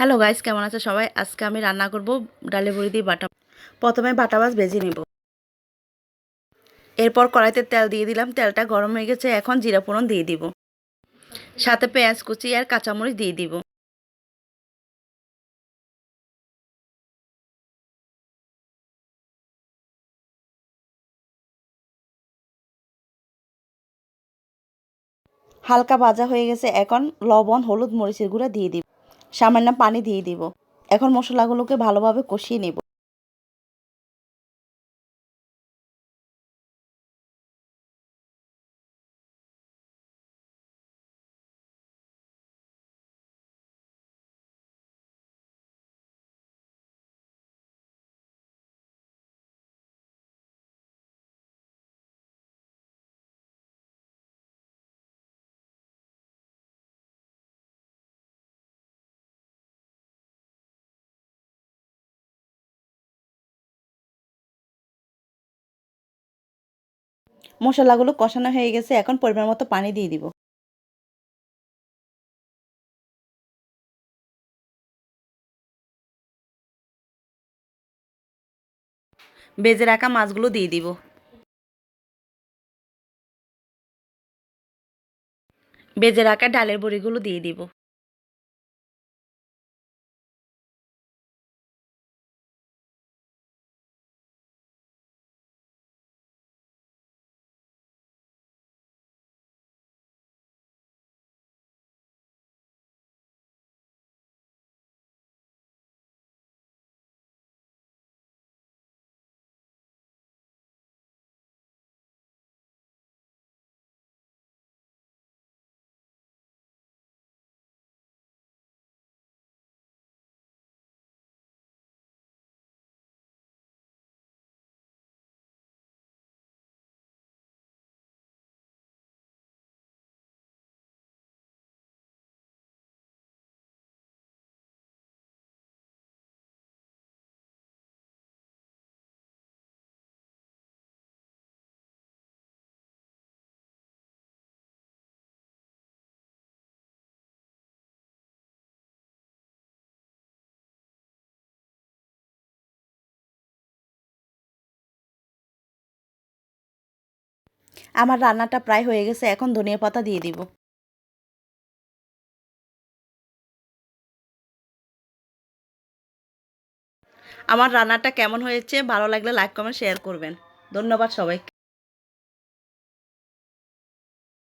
Hello guys, কেমন আছে সবাই? আজকে আমি রান্না করব ডালে বড়ি দিয়ে বাটা। প্রথমে বাটা মাছ ভেজে নেব। এরপর কড়াইতে তেল দিয়ে দিলাম। তেলটা গরম হয়ে গেছে, এখন জিরা ফোড়ন দিয়ে দিব। সাথে পেঁয়াজ কুচি আর কাঁচামরিচ দিয়ে দিব। হালকা ভাজা হয়ে গেছে, এখন লবণ হলুদ মরিচের গুঁড়া দিয়ে দিব। সামান্য পানি দিয়ে দিব। এখন মশলাগুলোকে ভালোভাবে কষিয়ে নেব। মশলাগুলো কষানো হয়ে গেছে, এখন পরিমাণ মতো পানি দিয়ে দিব। ভেজে রাখা মাছগুলো দিয়ে দিব। ভেজে রাখা ডালের বড়িগুলো দিয়ে দিব। আমার রান্নাটা প্রায় হয়ে গেছে, এখন ধনিয়া পাতা দিয়ে দিব। আমার রান্নাটা কেমন হয়েছে ভালো লাগলে লাইক কমেন্ট শেয়ার করবেন। ধন্যবাদ সবাইকে।